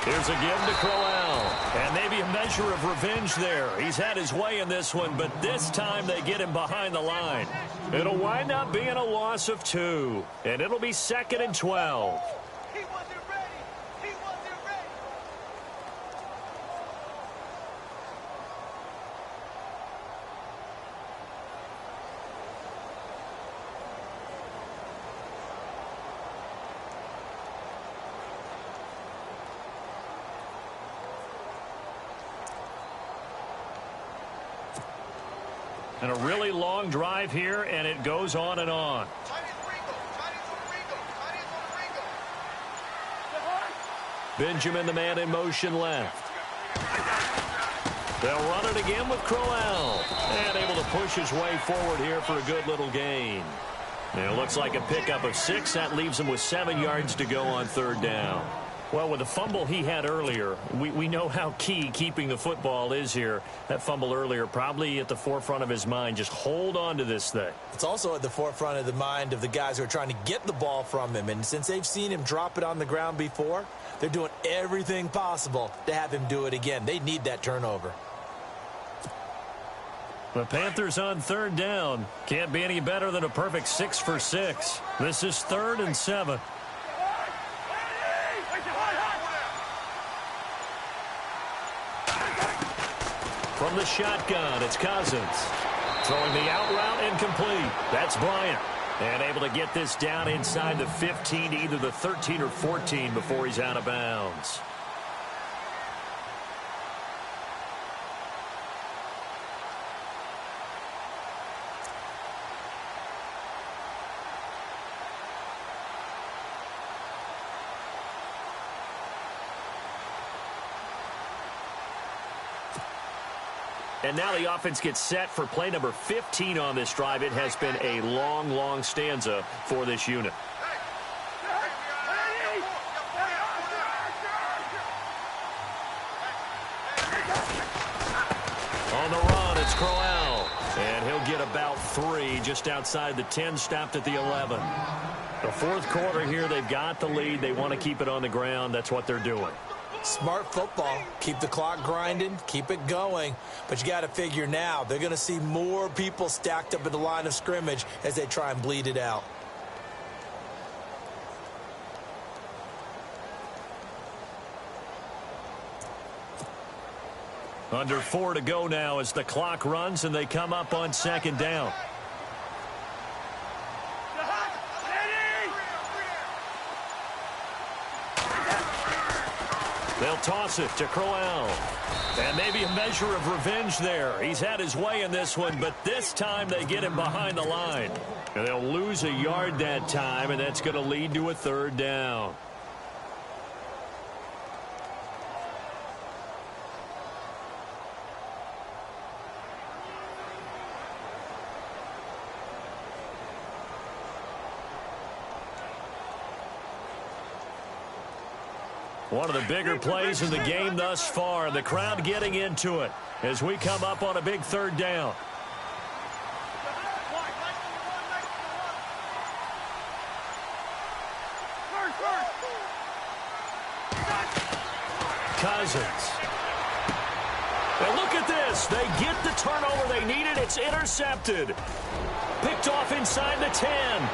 Here's a give to Crowell. And maybe a measure of revenge there. He's had his way in this one, but this time they get him behind the line. It'll wind up being a loss of 2, and it'll be 2nd and 12. He wasn't ready. He wasn't ready. And a really long drive here, and it goes on and on. Benjamin, the man in motion left. They'll run it again with Crowell. And able to push his way forward here for a good little gain. And it looks like a pickup of 6. That leaves him with 7 yards to go on 3rd down. Well, with the fumble he had earlier, we know how key keeping the football is here. That fumble earlier probably at the forefront of his mind. Just hold on to this thing. It's also at the forefront of the mind of the guys who are trying to get the ball from him. And since they've seen him drop it on the ground before, they're doing everything possible to have him do it again. They need that turnover. The Panthers on 3rd down. Can't be any better than a perfect 6 for 6. This is 3rd and 7. From the shotgun, it's Cousins. Throwing the out route incomplete. That's Bryant. And able to get this down inside the 15, either the 13 or 14 before he's out of bounds. And now the offense gets set for play number 15 on this drive. It has been a long, long stanza for this unit. On the run, it's Crowell. And he'll get about 3 just outside the 10, stopped at the 11. The 4th quarter here, they've got the lead. They want to keep it on the ground. That's what they're doing. Smart football. Keep the clock grinding. Keep it going. But you got to figure now they're going to see more people stacked up at the line of scrimmage as they try and bleed it out. Under 4 to go now as the clock runs and they come up on 2nd down. They'll toss it to Crowell. And maybe a measure of revenge there. He's had his way in this one, but this time they get him behind the line. And they'll lose a yard that time, and that's going to lead to a 3rd down. One of the bigger plays in the game thus far. The crowd getting into it as we come up on a big 3rd down. Cousins. And look at this. They get the turnover they needed. It's intercepted. Picked off inside the 10.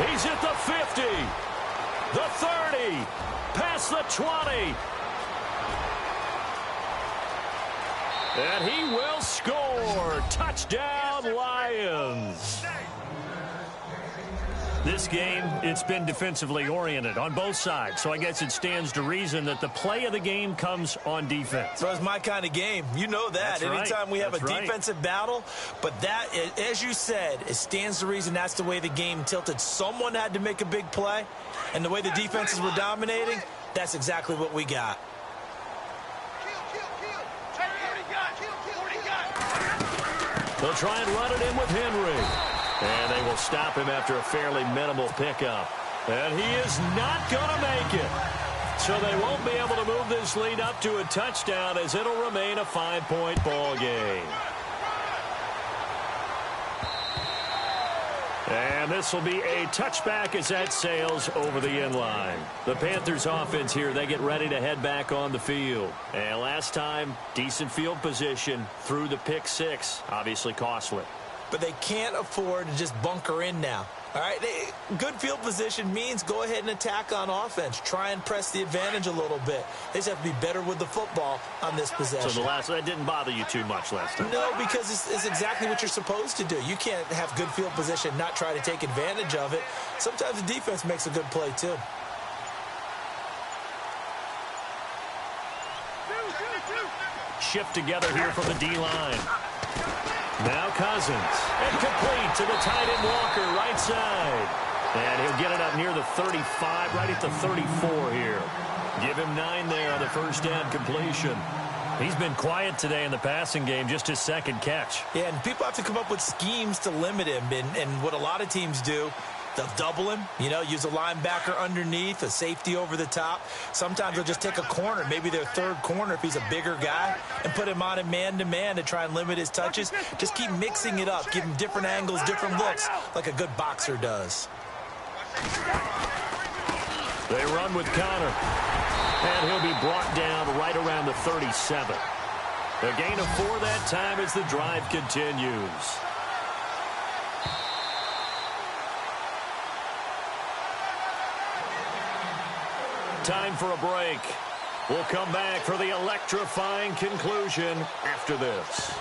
He's at the 50. The 30. Past the 20. And he will score. Touchdown, Lions. This game, it's been defensively oriented on both sides. So I guess it stands to reason that the play of the game comes on defense. So it's my kind of game. You know that. That's right. Anytime we have That's a right. defensive battle. But that, as you said, it stands to reason that's the way the game tilted. Someone had to make a big play. And the way the defenses were dominating, that's exactly what we got. They'll try and run it in with Henry. And they will stop him after a fairly minimal pickup. And he is not going to make it. So they won't be able to move this lead up to a touchdown as it'll remain a 5-point ball game. And this will be a touchback as that sails over the end line. The Panthers offense here, they get ready to head back on the field. And last time, decent field position through the pick 6, obviously costly. but they can't afford to just bunker in now. All right, good field position means go ahead and attack on offense. Try and press the advantage a little bit. They just have to be better with the football on this possession. So that didn't bother you too much last time? No, because it's exactly what you're supposed to do. You can't have good field position and not try to take advantage of it. Sometimes the defense makes a good play, too. Shift together here from the D-line. Now Cousins. And complete to the tight end Walker, right side. And he'll get it up near the 35, right at the 34 here. Give him 9 there on the first down completion. He's been quiet today in the passing game, just his second catch. Yeah, and people have to come up with schemes to limit him. And what a lot of teams do, they'll double him, use a linebacker underneath, a safety over the top. Sometimes they'll just take a corner, maybe their third corner if he's a bigger guy, and put him on a man-to-man to try and limit his touches. Just keep mixing it up, give him different angles, different looks, like a good boxer does. They run with Connor. And he'll be brought down right around the 37. A gain of 4 that time as the drive continues. Time for a break. We'll come back for the electrifying conclusion after this.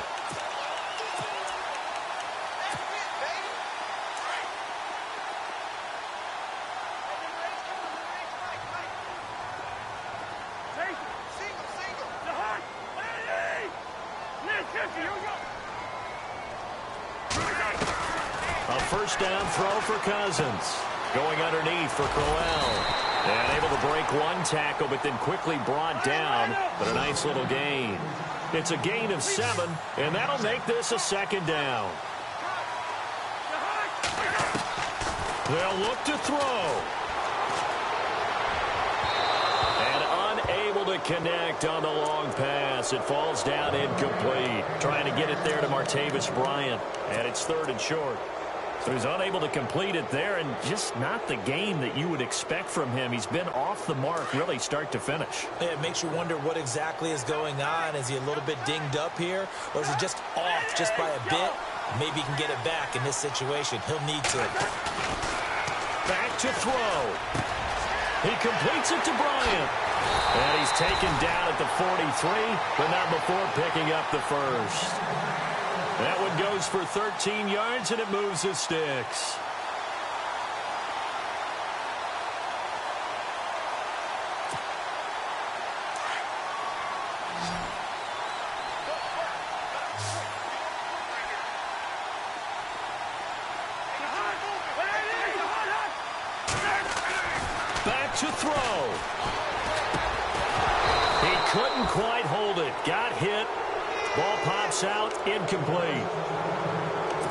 A first down throw for Cousins. Going underneath for Crowell. And able to break one tackle, but then quickly brought down. But a nice little gain. It's a gain of 7, and that'll make this a second down. They'll look to throw. And unable to connect on the long pass. It falls down incomplete. Trying to get it there to Martavis Bryant. And it's 3rd and short. So he's unable to complete it there, and just not the game that you would expect from him. He's been off the mark really start to finish. It makes you wonder what exactly is going on. Is he a little bit dinged up here, or is he just off just by a bit? Maybe he can get it back in this situation. He'll need to. Back to throw. He completes it to Bryant. And he's taken down at the 43, but not before picking up the first. That one goes for 13 yards, and it moves his sticks. Back to throw. He couldn't quite hold it. Got hit. Ball pops out, incomplete.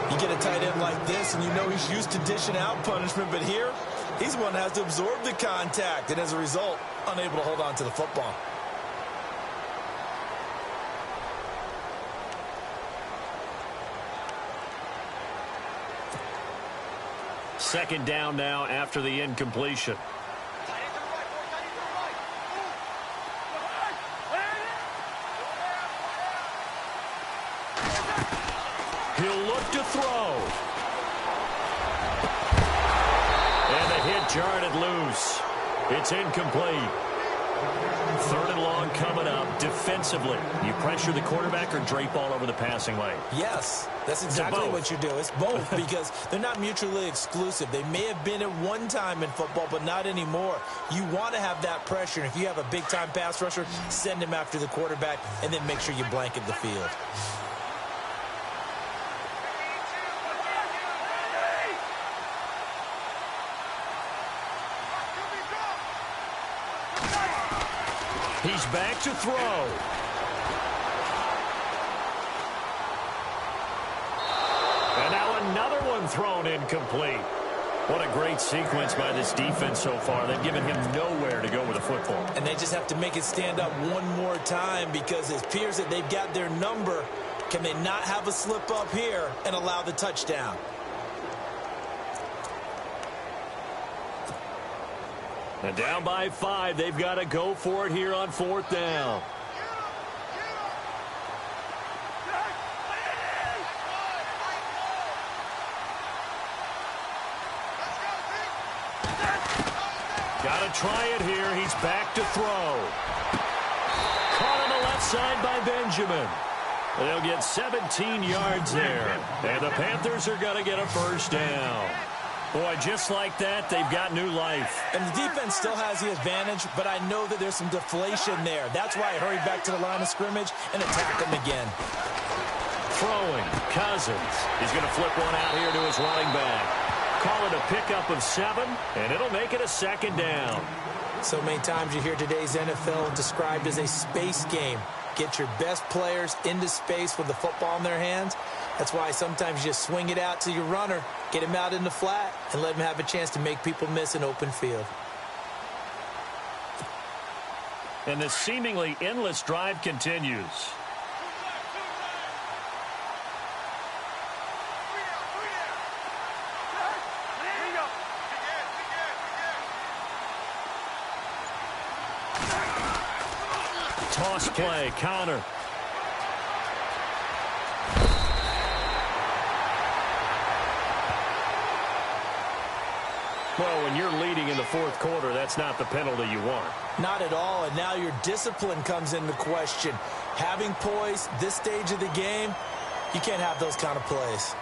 You get a tight end like this, and you know he's used to dishing out punishment, but here, he's the one that has to absorb the contact, and as a result, unable to hold on to the football. Second down now after the incompletion. He'll look to throw. And the hit jarred it loose. It's incomplete. 3rd and long coming up. Defensively, you pressure the quarterback or drape all over the passing lane? Yes, that's exactly what you do. It's both because they're not mutually exclusive. They may have been at one time in football, but not anymore. You want to have that pressure. And if you have a big-time pass rusher, send him after the quarterback and then make sure you blanket the field. He's back to throw. And now another one thrown incomplete. What a great sequence by this defense so far. They've given him nowhere to go with the football. And they just have to make it stand up one more time because it appears that they've got their number. Can they not have a slip up here and allow the touchdown? And down by 5, they've got to go for it here on 4th down. Got to try it here. He's back to throw. Caught on the left side by Benjamin. They'll get 17 yards there. And the Panthers are going to get a first down. Boy, just like that, they've got new life. And the defense still has the advantage, but I know that there's some deflation there. That's why I hurried back to the line of scrimmage and attacked them again. Throwing, Cousins. He's going to flip one out here to his running back. Call it a pickup of 7, and it'll make it a second down. So many times you hear today's NFL described as a space game. Get your best players into space with the football in their hands. That's why sometimes you just swing it out to your runner, get him out in the flat, and let him have a chance to make people miss an open field. And the seemingly endless drive continues. Toss play, Connor. Well, when you're leading in the fourth quarter, that's not the penalty you want. Not at all, and now your discipline comes into question. Having poise this stage of the game, you can't have those kind of plays.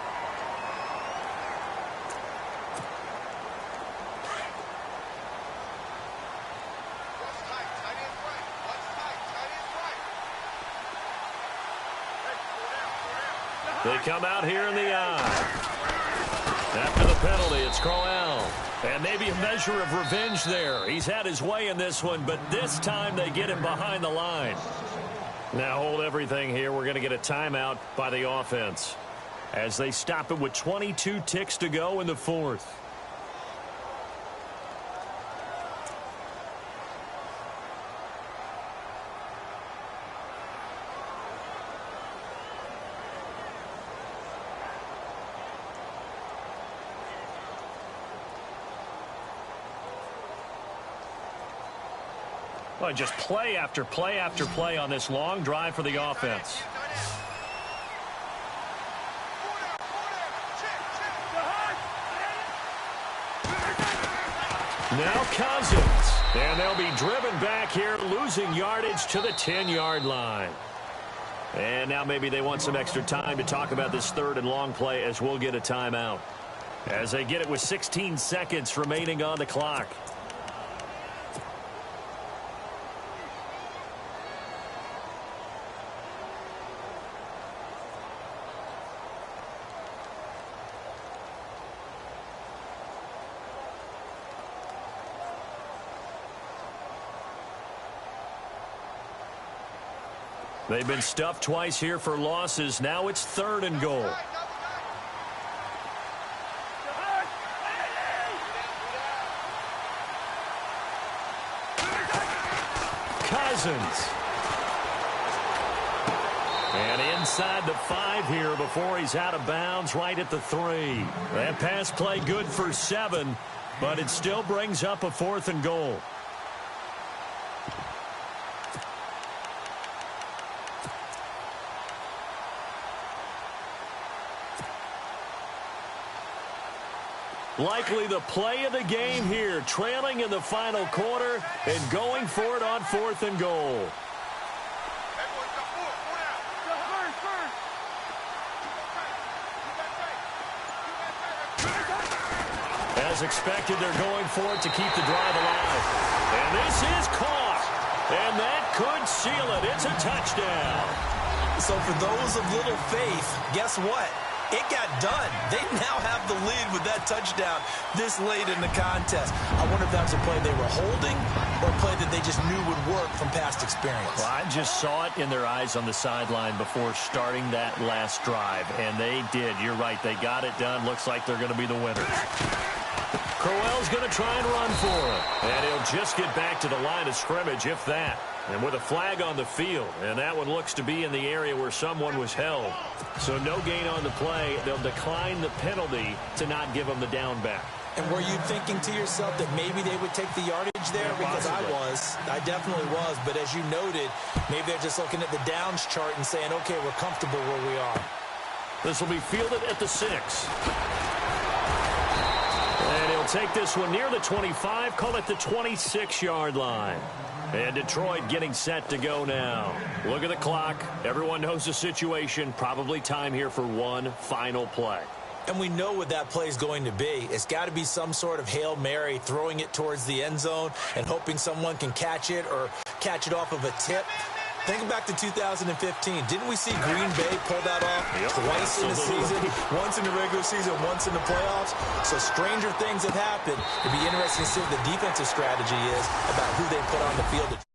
They come out here in the eye. After the penalty, it's Crowell. And maybe a measure of revenge there. He's had his way in this one, but this time they get him behind the line. Now hold everything here. We're going to get a timeout by the offense as they stop it with 22 ticks to go in the fourth. Well, just play after play after play on this long drive for the offense. Now Cousins. And they'll be driven back here, losing yardage to the 10-yard line. And now maybe they want some extra time to talk about this third and long play as we'll get a timeout. As they get it with 16 seconds remaining on the clock. They've been stuffed twice here for losses. Now it's third and goal. Cousins. And inside the 5 here before he's out of bounds right at the 3. That pass play good for 7, but it still brings up a 4th and goal. Likely the play of the game here, trailing in the final quarter and going for it on 4th and goal. As expected, they're going for it to keep the drive alive. And this is caught. And that could seal it. It's a touchdown. So for those of little faith, guess what? It got done. They now have the lead with that touchdown this late in the contest. I wonder if that was a play they were holding or a play that they just knew would work from past experience. Well, I just saw it in their eyes on the sideline before starting that last drive, and they did. You're right. They got it done. Looks like they're going to be the winners. Crowell's going to try and run for it, and he'll just get back to the line of scrimmage, if that. And with a flag on the field, and that one looks to be in the area where someone was held. So no gain on the play. They'll decline the penalty to not give them the down back. And were you thinking to yourself that maybe they would take the yardage there? Because I definitely was. But as you noted, maybe they're just looking at the downs chart and saying, okay, we're comfortable where we are. This will be fielded at the 6. And They'll take this one near the 25, call it the 26-yard line. And Detroit getting set to go now. Look at the clock. Everyone knows the situation. Probably time here for one final play. And we know what that play is going to be. It's got to be some sort of Hail Mary, throwing it towards the end zone and hoping someone can catch it or catch it off of a tip. Think back to 2015. Didn't we see Green Bay pull that off twice in the season? Once in the regular season, once in the playoffs. So stranger things have happened. It'd be interesting to see what the defensive strategy is about who they put on the field.